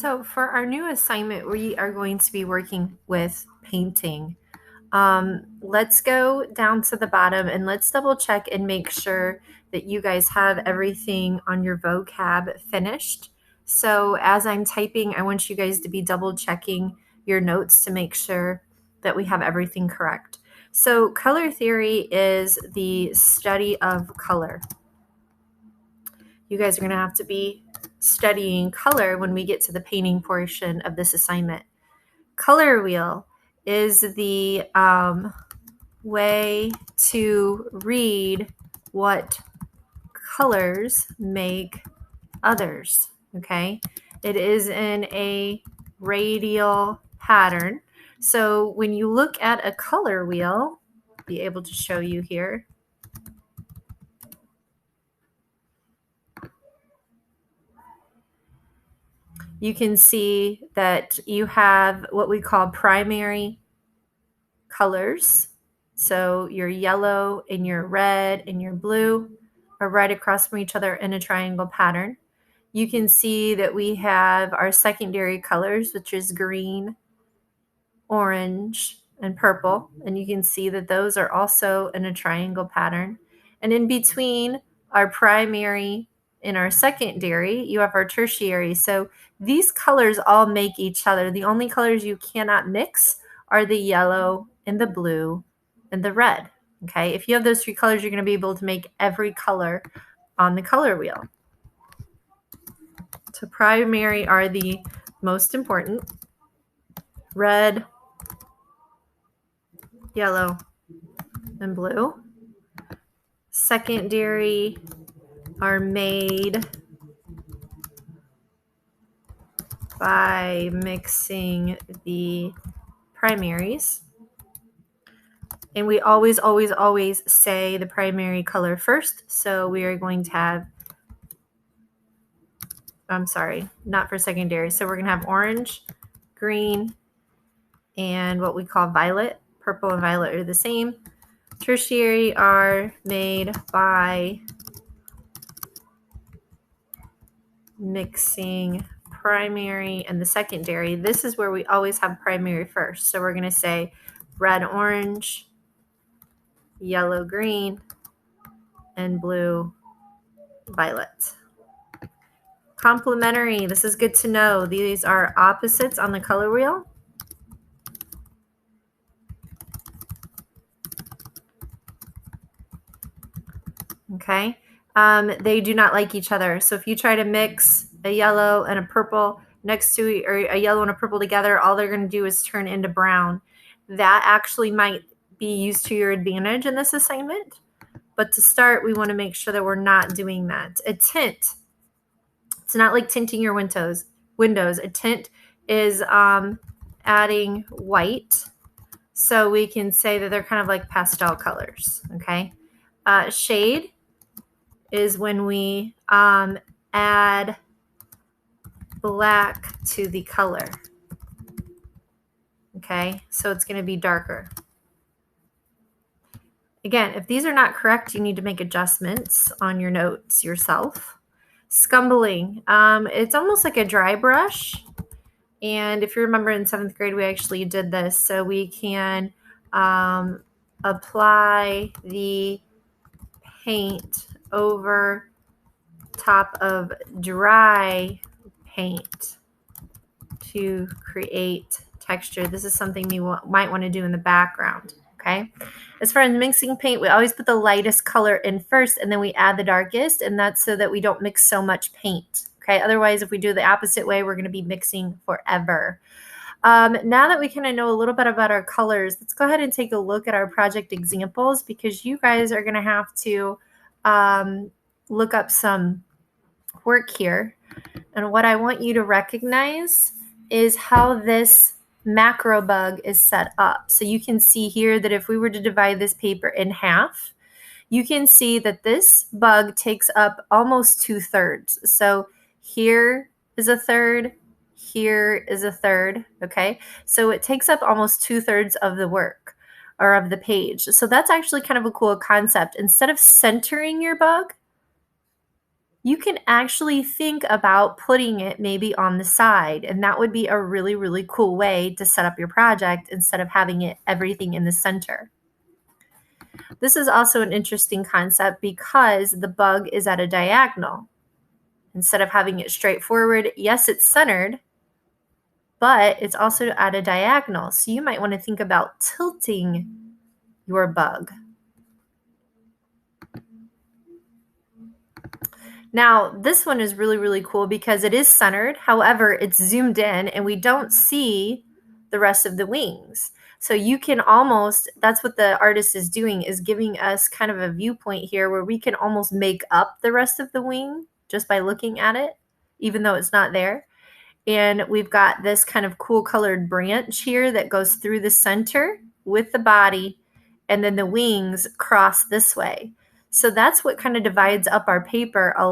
So for our new assignment, we are going to be working with painting. Let's go down to the bottom and let's double check and make sure that you guys have everything on your vocab finished. So as I'm typing, I want you guys to be double checking your notes to make sure that we have everything correct. So color theory is the study of color. You guys are going to have to be studying color when we get to the painting portion of this assignment. Color wheel is the way to read what colors make others, okay? It is in a radial pattern. So when you look at a color wheel, I'll be able to show you here. You can see that you have what we call primary colors. So your yellow and your red and your blue are right across from each other in a triangle pattern. You can see that we have our secondary colors, which is green, orange, and purple. And you can see that those are also in a triangle pattern. And in between our primary and our secondary, you have our tertiary. So these colors all make each other. The only colors you cannot mix are the yellow and the blue and the red. Okay, if you have those three colors, you're going to be able to make every color on the color wheel. So primary are the most important: red, yellow, and blue. Secondary are made by mixing the primaries. And we always say the primary color first. So we are going to have, I'm sorry, not for secondary. So we're going to have orange, green, and what we call violet. Purple and violet are the same. Tertiary are made by mixing primary and the secondary. This is where we always have primary first. So we're going to say red, orange, yellow, green, and blue, violet. Complementary, this is good to know. These are opposites on the color wheel. Okay, they do not like each other. So if you try to mix a yellow and a purple next to, or a yellow and a purple together, all they're going to do is turn into brown. That actually might be used to your advantage in this assignment. But to start, we want to make sure that we're not doing that. A tint, it's not like tinting your windows. A tint is adding white. So we can say that they're kind of like pastel colors, okay? Shade is when we add black to the color, okay? So it's going to be darker. Again, if these are not correct, you need to make adjustments on your notes yourself. Scumbling, it's almost like a dry brush. And if you remember in 7th grade, we actually did this. So we can apply the paint over top of dry paint to create texture. This is something you might want to do in the background. Okay. As far as mixing paint, we always put the lightest color in first and then we add the darkest, and that's so that we don't mix so much paint. Okay. Otherwise, if we do the opposite way, we're going to be mixing forever. Now that we kind of know a little bit about our colors, let's go ahead and take a look at our project examples, because you guys are going to have to look up some work here. And what I want you to recognize is how this macro bug is set up. So you can see here that if we were to divide this paper in half, you can see that this bug takes up almost 2/3. So here is a third, here is a third, okay? So it takes up almost 2/3 of the work or of the page. So that's actually kind of a cool concept. Instead of centering your bug, you can actually think about putting it maybe on the side. And that would be a really, really cool way to set up your project instead of having it everything in the center. This is also an interesting concept because the bug is at a diagonal. Instead of having it straight forward, yes, it's centered, but it's also at a diagonal. So you might want to think about tilting your bug. Now, this one is really, really cool because it is centered. However, it's zoomed in and we don't see the rest of the wings. So you can almost, that's what the artist is doing, is giving us kind of a viewpoint here where we can almost make up the rest of the wing just by looking at it, even though it's not there. And we've got this kind of cool colored branch here that goes through the center with the body, and then the wings cross this way. So that's what kind of divides up our paper a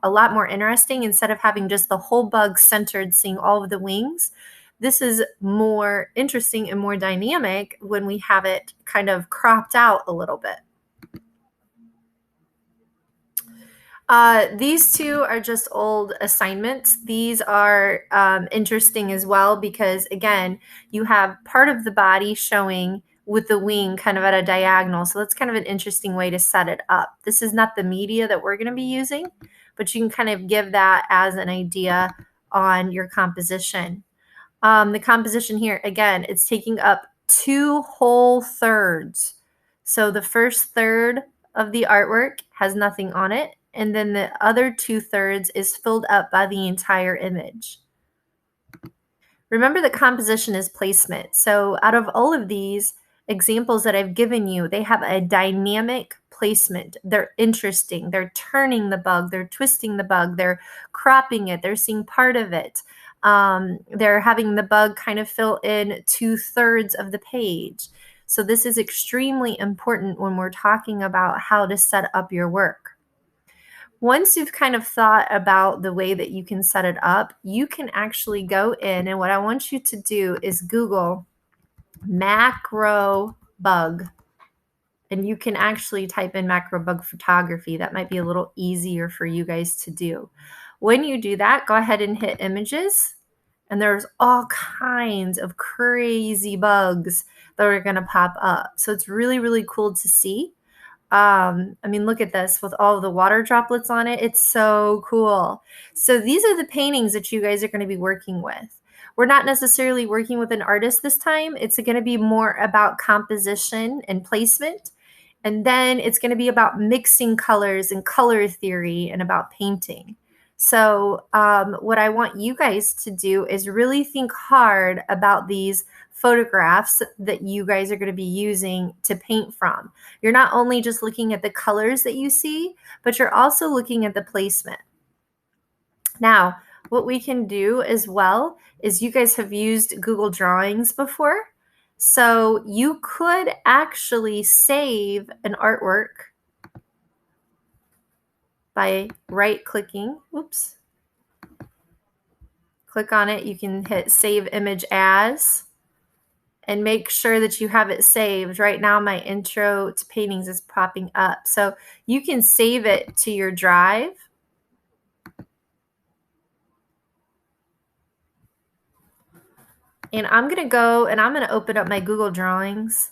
lot more interesting. Instead of having just the whole bug centered, seeing all of the wings, this is more interesting and more dynamic when we have it kind of cropped out a little bit. These two are just old assignments. These are interesting as well because, again, you have part of the body showing with the wing kind of at a diagonal. So that's kind of an interesting way to set it up. This is not the media that we're going to be using, but you can kind of give that as an idea on your composition. The composition here, again, it's taking up 2 whole thirds. So the first third of the artwork has nothing on it, and then the other 2/3 is filled up by the entire image. Remember that composition is placement. So out of all of these examples that I've given you, they have a dynamic placement. They're interesting. They're turning the bug. They're twisting the bug. They're cropping it. They're seeing part of it. They're having the bug kind of fill in 2/3 of the page. So this is extremely important when we're talking about how to set up your work. Once you've kind of thought about the way that you can set it up, you can actually go in, and what I want you to do is Google macro bug. And you can actually type in macro bug photography. That might be a little easier for you guys to do. When you do that, go ahead and hit images. And there's all kinds of crazy bugs that are going to pop up. So it's really, really cool to see. I mean, look at this with all of the water droplets on it. It's so cool. So these are the paintings that you guys are going to be working with. We're not necessarily working with an artist this time. It's going to be more about composition and placement. And then it's going to be about mixing colors and color theory and about painting. So what I want you guys to do is really think hard about these photographs that you guys are going to be using to paint from. You're not only just looking at the colors that you see, but you're also looking at the placement. Now, what we can do as well is you guys have used Google Drawings before. So you could actually save an artwork by right-clicking. Oops. Click on it. You can hit Save Image As and make sure that you have it saved. Right now, my intro to paintings is popping up. So you can save it to your drive. And I'm going to go and I'm going to open up my Google Drawings.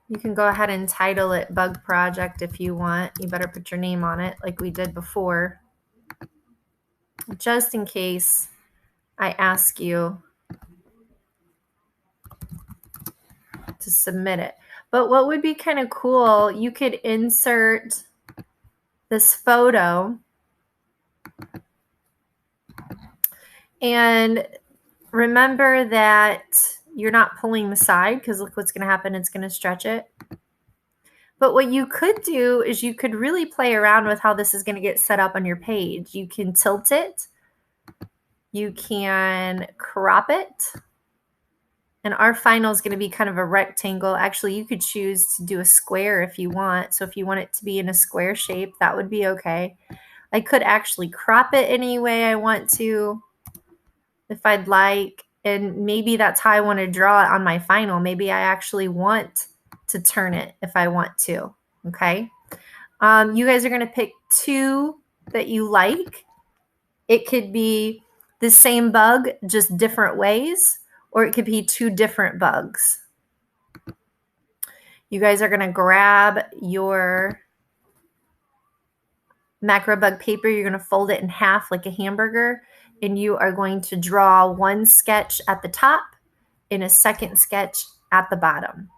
You can go ahead and title it Bug Project if you want. You better put your name on it like we did before, just in case I ask you to submit it. But what would be kind of cool, you could insert this photo and remember that you're not pulling the side because look what's going to happen. It's going to stretch it. But what you could do is you could really play around with how this is going to get set up on your page. You can tilt it. You can crop it. And our final is going to be kind of a rectangle. Actually, you could choose to do a square if you want. So if you want it to be in a square shape, that would be okay. I could actually crop it any way I want to if I'd like. And maybe that's how I want to draw it on my final. Maybe I actually want to turn it if I want to. Okay. You guys are going to pick two that you like. It could be the same bug, just different ways, or it could be two different bugs. You guys are going to grab your macro bug paper. You're going to fold it in half like a hamburger, and you are going to draw one sketch at the top and a second sketch at the bottom.